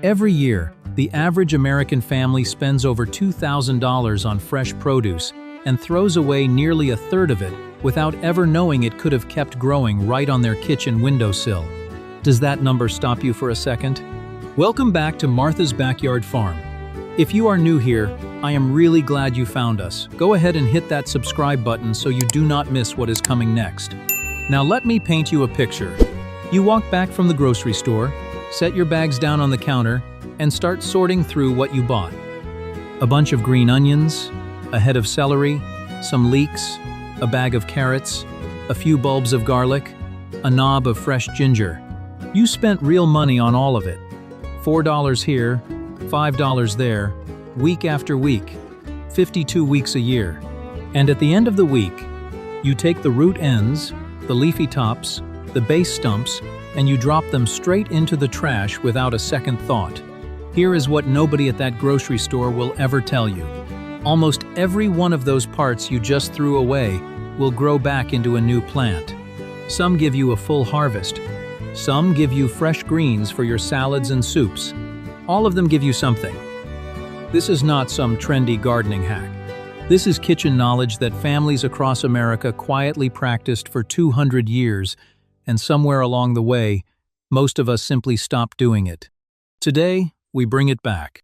Every year, the average American family spends over $2,000 on fresh produce and throws away nearly a third of it without ever knowing it could have kept growing right on their kitchen windowsill. Does that number stop you for a second? Welcome back to Martha's Backyard Farm. If you are new here, I am really glad you found us. Go ahead and hit that subscribe button so you do not miss what is coming next. Now let me paint you a picture. You walk back from the grocery store, set your bags down on the counter, and start sorting through what you bought. A bunch of green onions, a head of celery, some leeks, a bag of carrots, a few bulbs of garlic, a knob of fresh ginger. You spent real money on all of it. $4 here, $5 there, week after week, 52 weeks a year. And at the end of the week, you take the root ends, the leafy tops, the base stumps, and you drop them straight into the trash without a second thought. Here is what nobody at that grocery store will ever tell you. Almost every one of those parts you just threw away will grow back into a new plant. Some give you a full harvest. Some give you fresh greens for your salads and soups. All of them give you something. This is not some trendy gardening hack. This is kitchen knowledge that families across America quietly practiced for 200 years, and somewhere along the way, most of us simply stopped doing it. Today, we bring it back.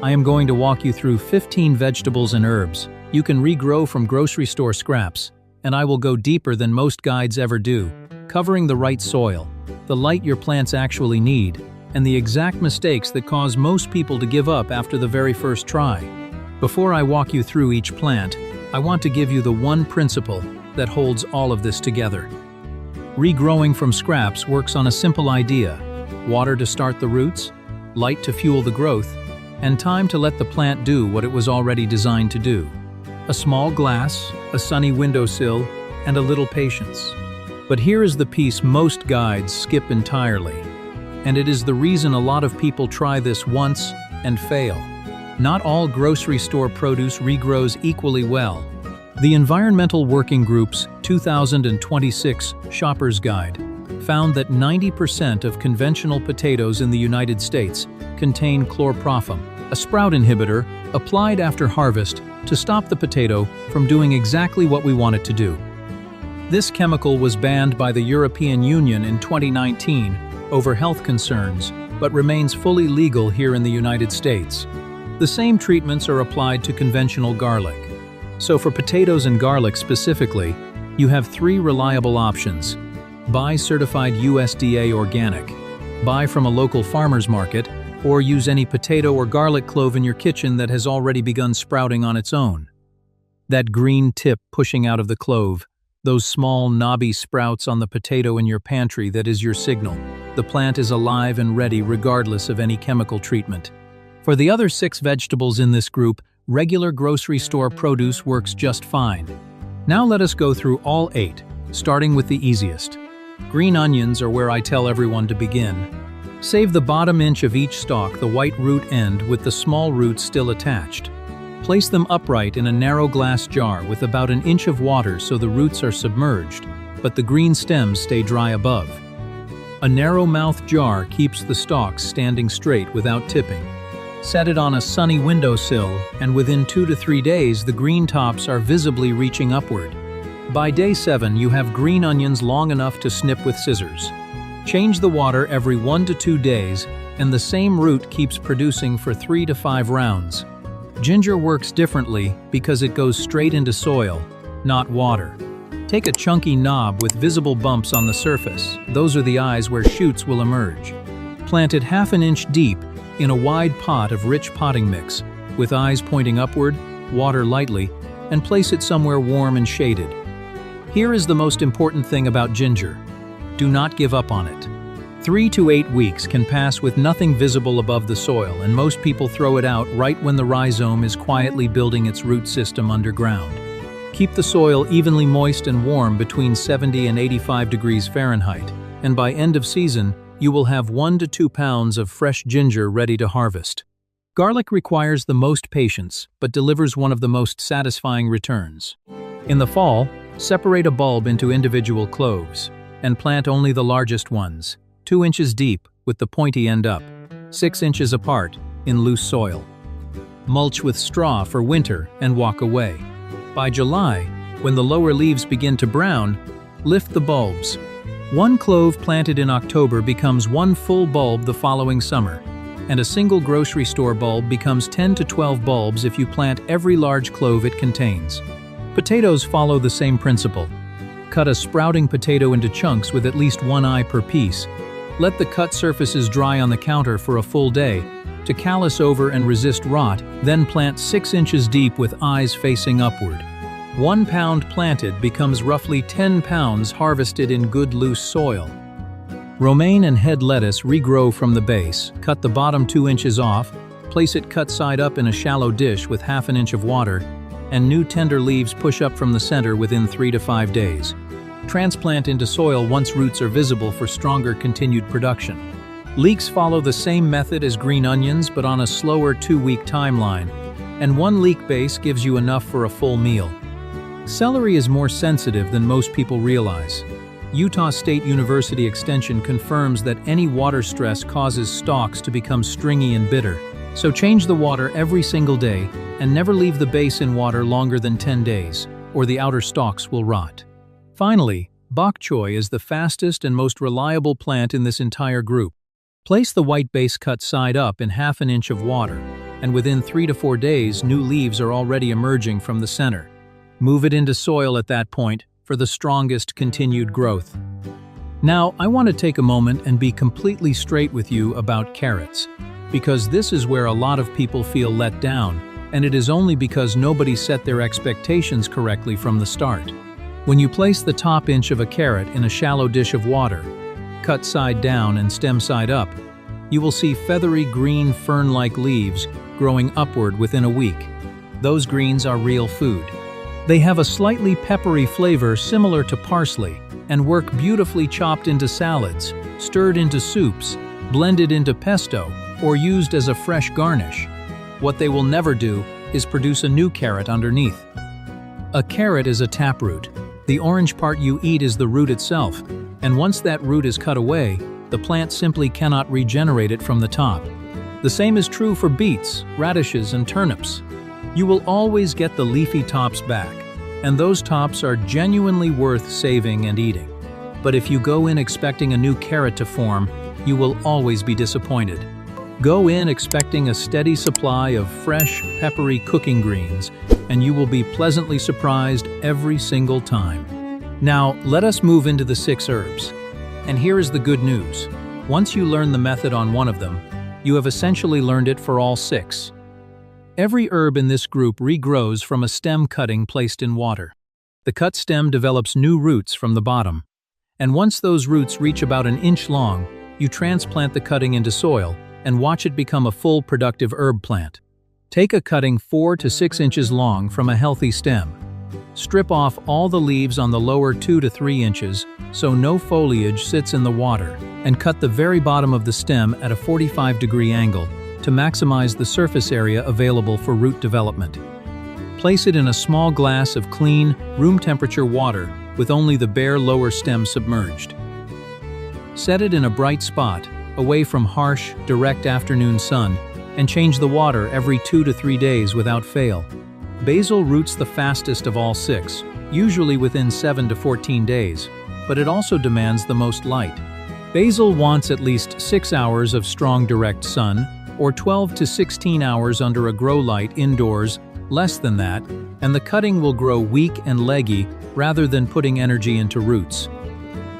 I am going to walk you through 15 vegetables and herbs you can regrow from grocery store scraps, and I will go deeper than most guides ever do, covering the right soil, the light your plants actually need, and the exact mistakes that cause most people to give up after the very first try. Before I walk you through each plant, I want to give you the one principle that holds all of this together. Regrowing from scraps works on a simple idea: water to start the roots, light to fuel the growth, and time to let the plant do what it was already designed to do. A small glass, a sunny windowsill, and a little patience. But here is the piece most guides skip entirely. And it is the reason a lot of people try this once and fail. Not all grocery store produce regrows equally well. The Environmental Working Group's 2026 Shopper's Guide found that 90% of conventional potatoes in the United States contain chlorprophene, a sprout inhibitor applied after harvest to stop the potato from doing exactly what we want it to do. This chemical was banned by the European Union in 2019 over health concerns, but remains fully legal here in the United States. The same treatments are applied to conventional garlic. So for potatoes and garlic specifically, you have 3 reliable options. Buy certified USDA organic, buy from a local farmer's market, or use any potato or garlic clove in your kitchen that has already begun sprouting on its own. That green tip pushing out of the clove, those small knobby sprouts on the potato in your pantry, that is your signal. The plant is alive and ready regardless of any chemical treatment. For the other 6 vegetables in this group, regular grocery store produce works just fine. Now let us go through all 8, starting with the easiest. Green onions are where I tell everyone to begin. Save the bottom inch of each stalk, the white root end with the small roots still attached. Place them upright in a narrow glass jar with about an inch of water so the roots are submerged, but the green stems stay dry above. A narrow-mouthed jar keeps the stalks standing straight without tipping. Set it on a sunny windowsill, and within 2 to 3 days the green tops are visibly reaching upward. By day 7, you have green onions long enough to snip with scissors. Change the water every 1 to 2 days, and the same root keeps producing for 3 to 5 rounds. Ginger works differently because it goes straight into soil, not water. Take a chunky knob with visible bumps on the surface. Those are the eyes where shoots will emerge. Plant it half an inch deep in a wide pot of rich potting mix, with eyes pointing upward, water lightly, and place it somewhere warm and shaded. Here is the most important thing about ginger. Do not give up on it. 3 to 8 weeks can pass with nothing visible above the soil, and most people throw it out right when the rhizome is quietly building its root system underground. Keep the soil evenly moist and warm between 70 and 85 degrees Fahrenheit, and by end of season, you will have 1 to 2 pounds of fresh ginger ready to harvest. Garlic requires the most patience, but delivers one of the most satisfying returns. In the fall, separate a bulb into individual cloves, and plant only the largest ones, 2 inches deep, with the pointy end up. 6 inches apart, in loose soil. Mulch with straw for winter and walk away. By July, when the lower leaves begin to brown, lift the bulbs. 1 clove planted in October becomes 1 full bulb the following summer, and a single grocery store bulb becomes 10 to 12 bulbs if you plant every large clove it contains. Potatoes follow the same principle. Cut a sprouting potato into chunks with at least 1 eye per piece. Let the cut surfaces dry on the counter for a full day to callus over and resist rot, then plant 6 inches deep with eyes facing upward. 1 pound planted becomes roughly 10 pounds harvested in good loose soil. Romaine and head lettuce regrow from the base. Cut the bottom 2 inches off, place it cut side up in a shallow dish with ½ inch of water, and new tender leaves push up from the center within 3 to 5 days. Transplant into soil once roots are visible for stronger continued production. Leeks follow the same method as green onions but on a slower 2-week timeline, and 1 leek base gives you enough for a full meal. Celery is more sensitive than most people realize. Utah State University Extension confirms that any water stress causes stalks to become stringy and bitter, so change the water every single day and never leave the base in water longer than 10 days, or the outer stalks will rot. Finally, bok choy is the fastest and most reliable plant in this entire group. Place the white base cut side up in ½ inch of water, and within 3 to 4 days, new leaves are already emerging from the center. Move it into soil at that point for the strongest continued growth. Now, I want to take a moment and be completely straight with you about carrots, because this is where a lot of people feel let down, and it is only because nobody set their expectations correctly from the start. When you place the top inch of a carrot in a shallow dish of water, cut side down and stem side up, you will see feathery green fern-like leaves growing upward within a week. Those greens are real food. They have a slightly peppery flavor similar to parsley and work beautifully chopped into salads, stirred into soups, blended into pesto, or used as a fresh garnish. What they will never do is produce a new carrot underneath. A carrot is a taproot. The orange part you eat is the root itself, and once that root is cut away, the plant simply cannot regenerate it from the top. The same is true for beets, radishes, and turnips. You will always get the leafy tops back, and those tops are genuinely worth saving and eating. But if you go in expecting a new carrot to form, you will always be disappointed. Go in expecting a steady supply of fresh, peppery cooking greens, and you will be pleasantly surprised every single time. Now, let us move into the 6 herbs. And here is the good news. Once you learn the method on one of them, you have essentially learned it for all 6. Every herb in this group regrows from a stem cutting placed in water. The cut stem develops new roots from the bottom. And once those roots reach about 1 inch long, you transplant the cutting into soil and watch it become a full productive herb plant. Take a cutting 4 to 6 inches long from a healthy stem. Strip off all the leaves on the lower 2 to 3 inches so no foliage sits in the water, and cut the very bottom of the stem at a 45-degree angle to maximize the surface area available for root development. Place it in a small glass of clean, room-temperature water with only the bare lower stem submerged. Set it in a bright spot, away from harsh, direct afternoon sun, and change the water every 2 to 3 days without fail. Basil roots the fastest of all 6, usually within 7 to 14 days, but it also demands the most light. Basil wants at least 6 hours of strong direct sun, or 12 to 16 hours under a grow light indoors, less than that, and the cutting will grow weak and leggy rather than putting energy into roots.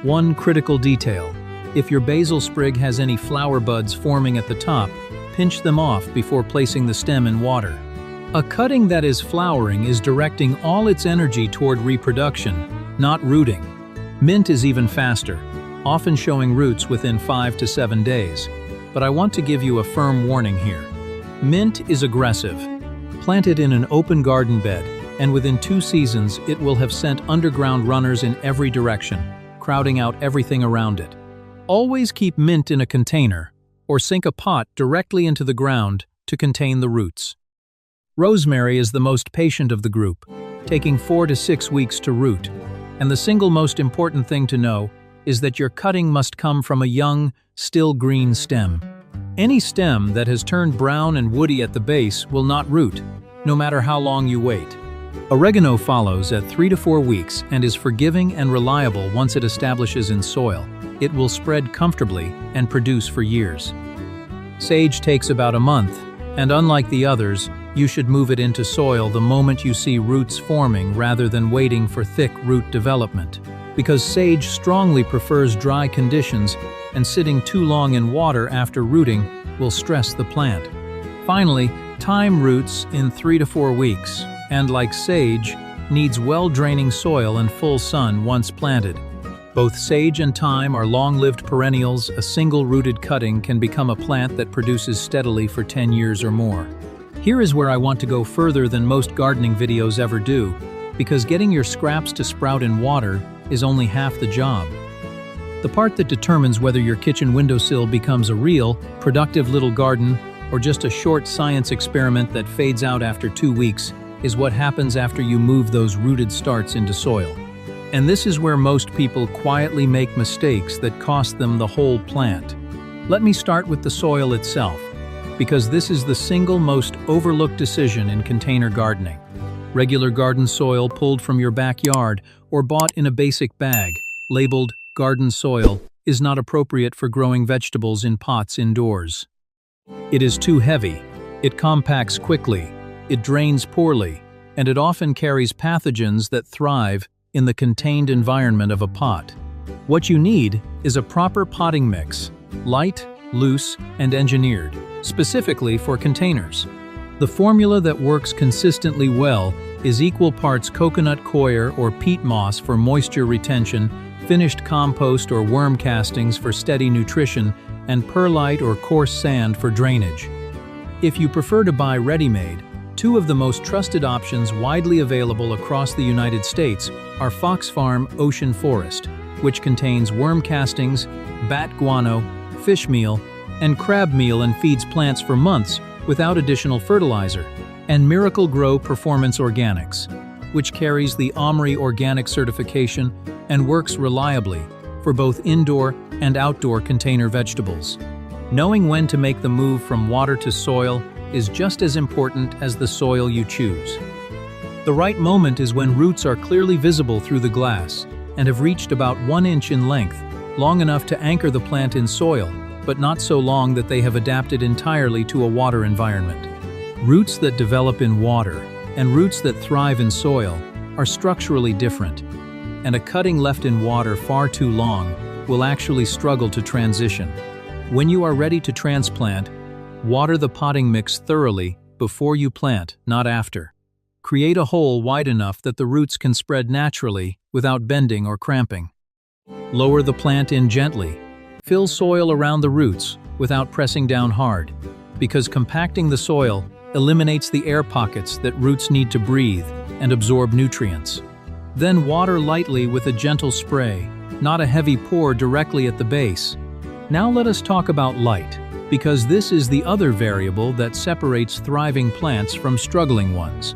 One critical detail: if your basil sprig has any flower buds forming at the top, pinch them off before placing the stem in water. A cutting that is flowering is directing all its energy toward reproduction, not rooting. Mint is even faster, often showing roots within 5 to 7 days. But I want to give you a firm warning here. Mint is aggressive. Plant it in an open garden bed, and within 2 seasons it will have sent underground runners in every direction, crowding out everything around it. Always keep mint in a container, or sink a pot directly into the ground to contain the roots. Rosemary is the most patient of the group, taking 4 to 6 weeks to root, and the single most important thing to know is that your cutting must come from a young, still green stem. Any stem that has turned brown and woody at the base will not root, no matter how long you wait. Oregano follows at 3 to 4 weeks and is forgiving and reliable once it establishes in soil. It will spread comfortably and produce for years. Sage takes about a month, and unlike the others, you should move it into soil the moment you see roots forming rather than waiting for thick root development. Because sage strongly prefers dry conditions, and sitting too long in water after rooting will stress the plant. Finally, thyme roots in 3 to 4 weeks, and like sage, needs well-draining soil and full sun once planted. Both sage and thyme are long-lived perennials. A single-rooted cutting can become a plant that produces steadily for 10 years or more. Here is where I want to go further than most gardening videos ever do, because getting your scraps to sprout in water is only half the job. The part that determines whether your kitchen windowsill becomes a real, productive little garden or just a short science experiment that fades out after 2 weeks is what happens after you move those rooted starts into soil. And this is where most people quietly make mistakes that cost them the whole plant. Let me start with the soil itself, because this is the single most overlooked decision in container gardening. Regular garden soil pulled from your backyard or bought in a basic bag, labeled garden soil, is not appropriate for growing vegetables in pots indoors. It is too heavy, it compacts quickly, it drains poorly, and it often carries pathogens that thrive in the contained environment of a pot. What you need is a proper potting mix, light, loose, and engineered, specifically for containers. The formula that works consistently well is equal parts coconut coir or peat moss for moisture retention, finished compost or worm castings for steady nutrition, and perlite or coarse sand for drainage. If you prefer to buy ready-made, 2 of the most trusted options widely available across the United States are Fox Farm Ocean Forest, which contains worm castings, bat guano, fish meal, and crab meal and feeds plants for months without additional fertilizer, and Miracle Grow Performance Organics, which carries the OMRI Organic certification and works reliably for both indoor and outdoor container vegetables. Knowing when to make the move from water to soil is just as important as the soil you choose. The right moment is when roots are clearly visible through the glass and have reached about 1 inch in length, long enough to anchor the plant in soil, but not so long that they have adapted entirely to a water environment. Roots that develop in water and roots that thrive in soil are structurally different, and a cutting left in water far too long will actually struggle to transition. When you are ready to transplant, water the potting mix thoroughly before you plant, not after. Create a hole wide enough that the roots can spread naturally without bending or cramping. Lower the plant in gently. Fill soil around the roots without pressing down hard, because compacting the soil eliminates the air pockets that roots need to breathe and absorb nutrients. Then water lightly with a gentle spray, not a heavy pour directly at the base. Now let us talk about light, because this is the other variable that separates thriving plants from struggling ones.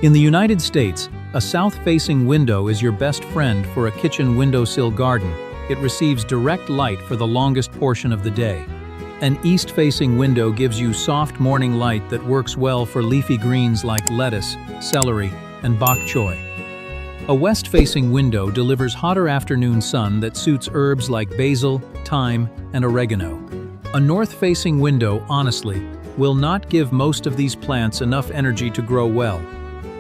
In the United States, a south-facing window is your best friend for a kitchen windowsill garden. It receives direct light for the longest portion of the day. An east-facing window gives you soft morning light that works well for leafy greens like lettuce, celery, and bok choy. A west-facing window delivers hotter afternoon sun that suits herbs like basil, thyme, and oregano. A north-facing window, honestly, will not give most of these plants enough energy to grow well.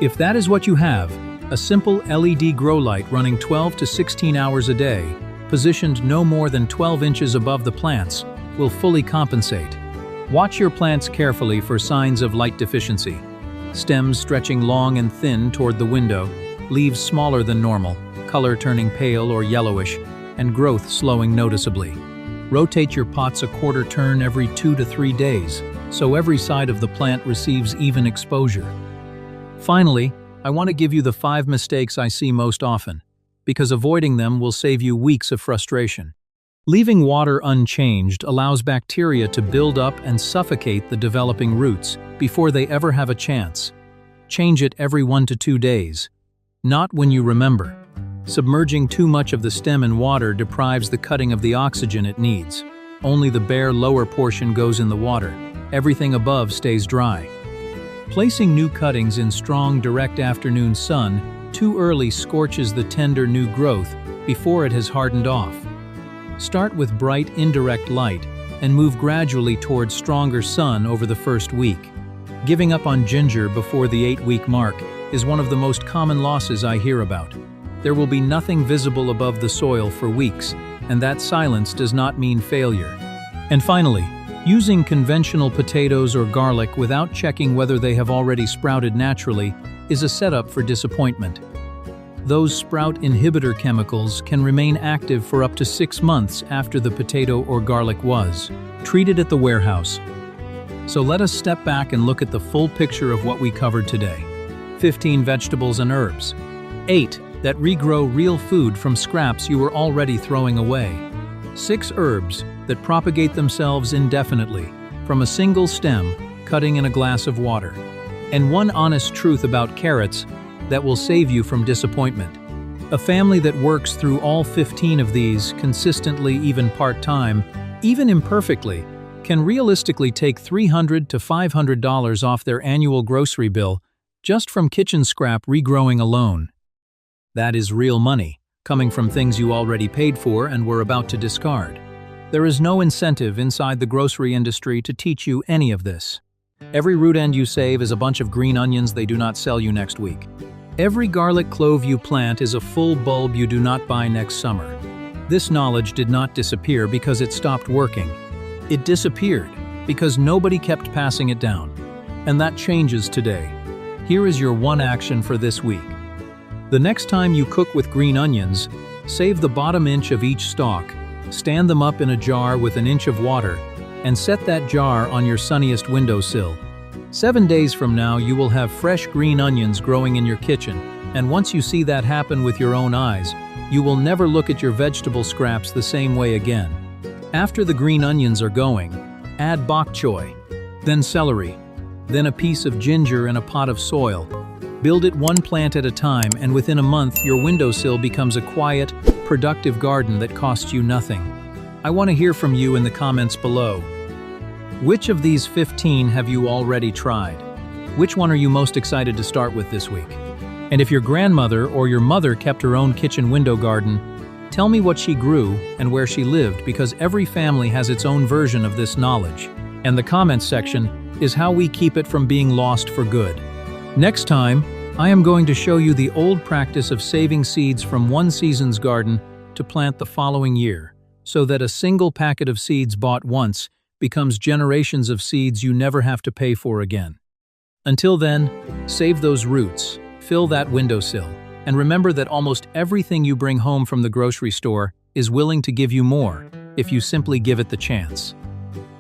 If that is what you have, a simple LED grow light running 12 to 16 hours a day, positioned no more than 12 inches above the plants, will fully compensate. Watch your plants carefully for signs of light deficiency. Stems stretching long and thin toward the window, leaves smaller than normal, color turning pale or yellowish, and growth slowing noticeably. Rotate your pots a quarter turn every 2 to 3 days, so every side of the plant receives even exposure. Finally, I want to give you the 5 mistakes I see most often, because avoiding them will save you weeks of frustration. Leaving water unchanged allows bacteria to build up and suffocate the developing roots before they ever have a chance. Change it every 1 to 2 days. Not when you remember. Submerging too much of the stem in water deprives the cutting of the oxygen it needs. Only the bare lower portion goes in the water. Everything above stays dry. Placing new cuttings in strong, direct afternoon sun too early scorches the tender new growth before it has hardened off. Start with bright, indirect light and move gradually towards stronger sun over the first week. Giving up on ginger before the 8-week mark is one of the most common losses I hear about. There will be nothing visible above the soil for weeks, and that silence does not mean failure. And finally, using conventional potatoes or garlic without checking whether they have already sprouted naturally is a setup for disappointment. Those sprout inhibitor chemicals can remain active for up to 6 months after the potato or garlic was treated at the warehouse. So let us step back and look at the full picture of what we covered today. 15 vegetables and herbs. 8 that regrow real food from scraps you were already throwing away. 6 herbs that propagate themselves indefinitely from a single stem, cutting in a glass of water. And 1 honest truth about carrots that will save you from disappointment. A family that works through all 15 of these consistently, even part-time, even imperfectly, can realistically take $300 to $500 off their annual grocery bill just from kitchen scrap regrowing alone. That is real money, coming from things you already paid for and were about to discard. There is no incentive inside the grocery industry to teach you any of this. Every root end you save is a bunch of green onions they do not sell you next week. Every garlic clove you plant is a full bulb you do not buy next summer. This knowledge did not disappear because it stopped working. It disappeared because nobody kept passing it down. And that changes today. Here is your 1 action for this week. The next time you cook with green onions, save the bottom inch of each stalk, stand them up in a jar with an inch of water, and set that jar on your sunniest windowsill. 7 days from now, you will have fresh green onions growing in your kitchen, and once you see that happen with your own eyes, you will never look at your vegetable scraps the same way again. After the green onions are going, add bok choy, then celery, then a piece of ginger and a pot of soil. Build it 1 plant at a time, and within a month, your windowsill becomes a quiet, productive garden that costs you nothing. I want to hear from you in the comments below. Which of these 15 have you already tried? Which one are you most excited to start with this week? And if your grandmother or your mother kept her own kitchen window garden, tell me what she grew and where she lived, because every family has its own version of this knowledge. And the comments section is how we keep it from being lost for good. Next time, I am going to show you the old practice of saving seeds from one season's garden to plant the following year, so that a single packet of seeds bought once becomes generations of seeds you never have to pay for again. Until then, save those roots, fill that windowsill, and remember that almost everything you bring home from the grocery store is willing to give you more if you simply give it the chance.